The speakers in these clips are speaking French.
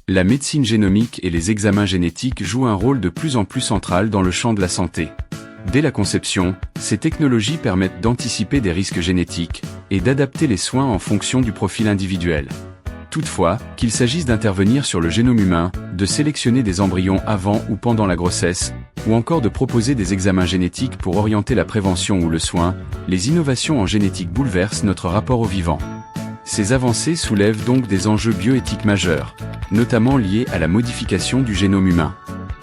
La médecine génomique et les examens génétiques jouent un rôle de plus en plus central dans le champ de la santé. Dès la conception, ces technologies permettent d'anticiper des risques génétiques et d'adapter les soins en fonction du profil individuel. Toutefois, qu'il s'agisse d'intervenir sur le génome humain, de sélectionner des embryons avant ou pendant la grossesse, ou encore de proposer des examens génétiques pour orienter la prévention ou le soin, les innovations en génétique bouleversent notre rapport au vivant. Ces avancées soulèvent donc des enjeux bioéthiques majeurs, notamment liés à la modification du génome humain.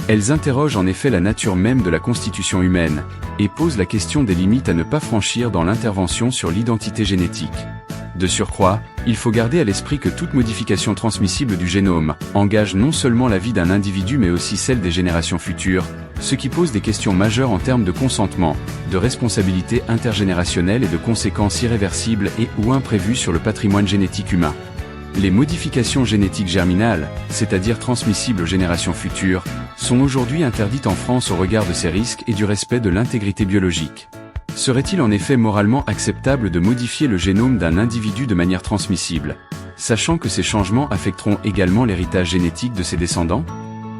Elles interrogent en effet la nature même de la constitution humaine, et posent la question des limites à ne pas franchir dans l'intervention sur l'identité génétique. De surcroît, il faut garder à l'esprit que toute modification transmissible du génome engage non seulement la vie d'un individu mais aussi celle des générations futures, ce qui pose des questions majeures en termes de consentement, de responsabilité intergénérationnelle et de conséquences irréversibles et ou imprévues sur le patrimoine génétique humain. Les modifications génétiques germinales, c'est-à-dire transmissibles aux générations futures, sont aujourd'hui interdites en France au regard de ces risques et du respect de l'intégrité biologique. Serait-il en effet moralement acceptable de modifier le génome d'un individu de manière transmissible, sachant que ces changements affecteront également l'héritage génétique de ses descendants?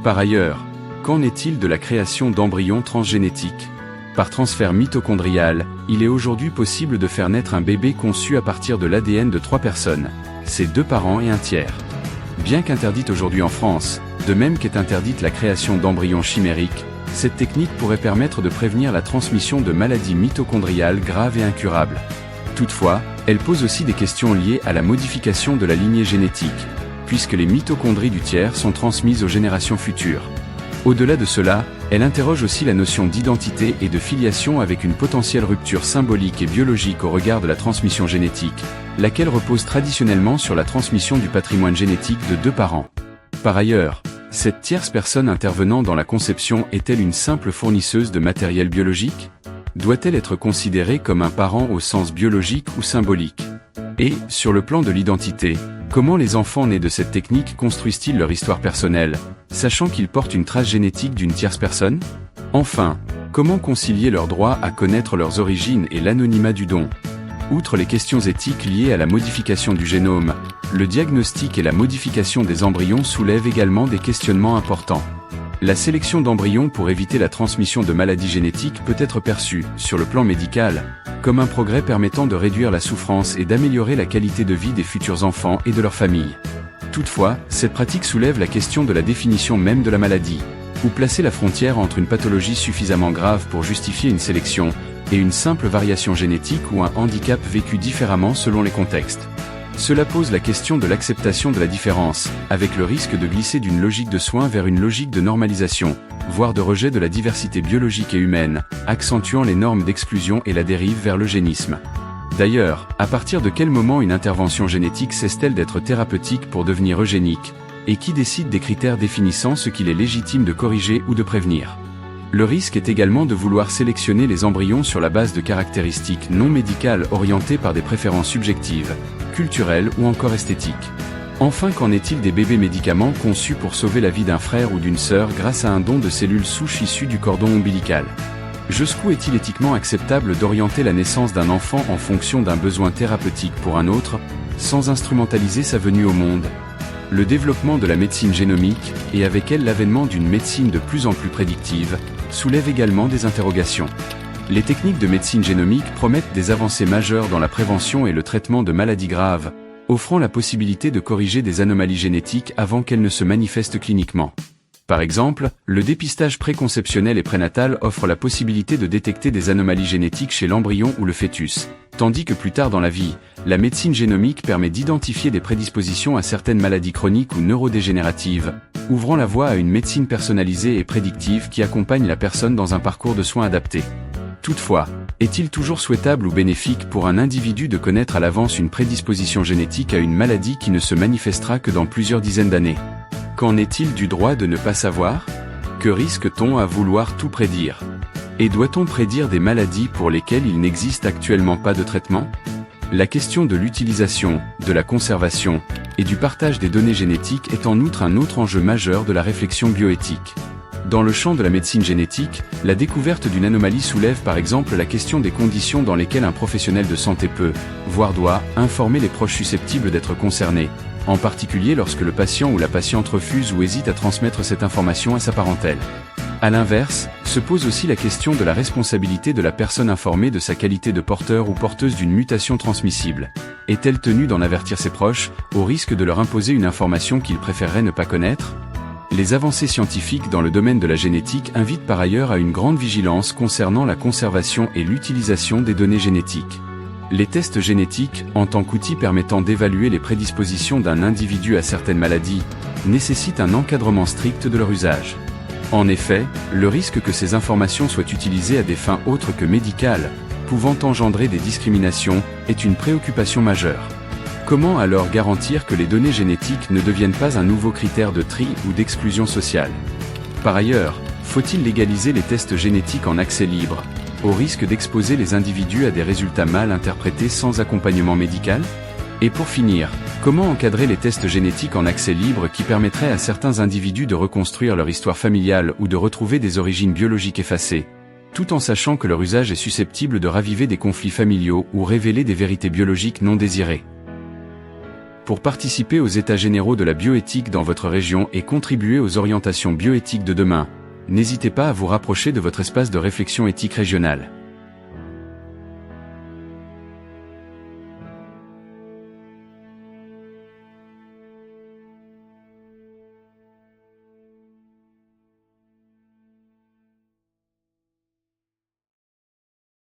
Par ailleurs, qu'en est-il de la création d'embryons transgénétiques? Par transfert mitochondrial, il est aujourd'hui possible de faire naître un bébé conçu à partir de l'ADN de 3 personnes, ses 2 parents et un tiers. Bien qu'interdite aujourd'hui en France, de même qu'est interdite la création d'embryons chimériques, cette technique pourrait permettre de prévenir la transmission de maladies mitochondriales graves et incurables. Toutefois, elle pose aussi des questions liées à la modification de la lignée génétique, puisque les mitochondries du tiers sont transmises aux générations futures. Au-delà de cela, elle interroge aussi la notion d'identité et de filiation avec une potentielle rupture symbolique et biologique au regard de la transmission génétique, laquelle repose traditionnellement sur la transmission du patrimoine génétique de 2 parents. Par ailleurs, cette tierce personne intervenant dans la conception est-elle une simple fournisseuse de matériel biologique? Doit-elle être considérée comme un parent au sens biologique ou symbolique? Et, sur le plan de l'identité, comment les enfants nés de cette technique construisent-ils leur histoire personnelle, sachant qu'ils portent une trace génétique d'une tierce personne? Enfin, comment concilier leur droit à connaître leurs origines et l'anonymat du don? Outre les questions éthiques liées à la modification du génome, le diagnostic et la modification des embryons soulèvent également des questionnements importants. La sélection d'embryons pour éviter la transmission de maladies génétiques peut être perçue, sur le plan médical, comme un progrès permettant de réduire la souffrance et d'améliorer la qualité de vie des futurs enfants et de leurs familles. Toutefois, cette pratique soulève la question de la définition même de la maladie. Où placer la frontière entre une pathologie suffisamment grave pour justifier une sélection, et une simple variation génétique ou un handicap vécu différemment selon les contextes. Cela pose la question de l'acceptation de la différence, avec le risque de glisser d'une logique de soins vers une logique de normalisation, voire de rejet de la diversité biologique et humaine, accentuant les normes d'exclusion et la dérive vers l'eugénisme. D'ailleurs, à partir de quel moment une intervention génétique cesse-t-elle d'être thérapeutique pour devenir eugénique, et qui décide des critères définissant ce qu'il est légitime de corriger ou de prévenir? Le risque est également de vouloir sélectionner les embryons sur la base de caractéristiques non médicales orientées par des préférences subjectives, culturelles ou encore esthétiques. Enfin, qu'en est-il des bébés médicaments conçus pour sauver la vie d'un frère ou d'une sœur grâce à un don de cellules souches issues du cordon ombilical? Jusqu'où est-il éthiquement acceptable d'orienter la naissance d'un enfant en fonction d'un besoin thérapeutique pour un autre, sans instrumentaliser sa venue au monde? Le développement de la médecine génomique, et avec elle l'avènement d'une médecine de plus en plus prédictive, soulève également des interrogations. Les techniques de médecine génomique promettent des avancées majeures dans la prévention et le traitement de maladies graves, offrant la possibilité de corriger des anomalies génétiques avant qu'elles ne se manifestent cliniquement. Par exemple, le dépistage préconceptionnel et prénatal offre la possibilité de détecter des anomalies génétiques chez l'embryon ou le fœtus, tandis que plus tard dans la vie, la médecine génomique permet d'identifier des prédispositions à certaines maladies chroniques ou neurodégénératives, ouvrant la voie à une médecine personnalisée et prédictive qui accompagne la personne dans un parcours de soins adapté. Toutefois, est-il toujours souhaitable ou bénéfique pour un individu de connaître à l'avance une prédisposition génétique à une maladie qui ne se manifestera que dans plusieurs dizaines d'années? Qu'en est-il du droit de ne pas savoir? Que risque-t-on à vouloir tout prédire? Et doit-on prédire des maladies pour lesquelles il n'existe actuellement pas de traitement? La question de l'utilisation, de la conservation et du partage des données génétiques est en outre un autre enjeu majeur de la réflexion bioéthique. Dans le champ de la médecine génétique, la découverte d'une anomalie soulève par exemple la question des conditions dans lesquelles un professionnel de santé peut, voire doit, informer les proches susceptibles d'être concernés, en particulier lorsque le patient ou la patiente refuse ou hésite à transmettre cette information à sa parentèle. À l'inverse, se pose aussi la question de la responsabilité de la personne informée de sa qualité de porteur ou porteuse d'une mutation transmissible. Est-elle tenue d'en avertir ses proches, au risque de leur imposer une information qu'ils préféreraient ne pas connaître ? Les avancées scientifiques dans le domaine de la génétique invitent par ailleurs à une grande vigilance concernant la conservation et l'utilisation des données génétiques. Les tests génétiques, en tant qu'outil permettant d'évaluer les prédispositions d'un individu à certaines maladies, nécessitent un encadrement strict de leur usage. En effet, le risque que ces informations soient utilisées à des fins autres que médicales, pouvant engendrer des discriminations, est une préoccupation majeure. Comment alors garantir que les données génétiques ne deviennent pas un nouveau critère de tri ou d'exclusion sociale ? Par ailleurs, faut-il légaliser les tests génétiques en accès libre, au risque d'exposer les individus à des résultats mal interprétés sans accompagnement médical ? Et pour finir, comment encadrer les tests génétiques en accès libre qui permettraient à certains individus de reconstruire leur histoire familiale ou de retrouver des origines biologiques effacées, tout en sachant que leur usage est susceptible de raviver des conflits familiaux ou révéler des vérités biologiques non désirées ? Pour participer aux états généraux de la bioéthique dans votre région et contribuer aux orientations bioéthiques de demain, n'hésitez pas à vous rapprocher de votre espace de réflexion éthique régionale.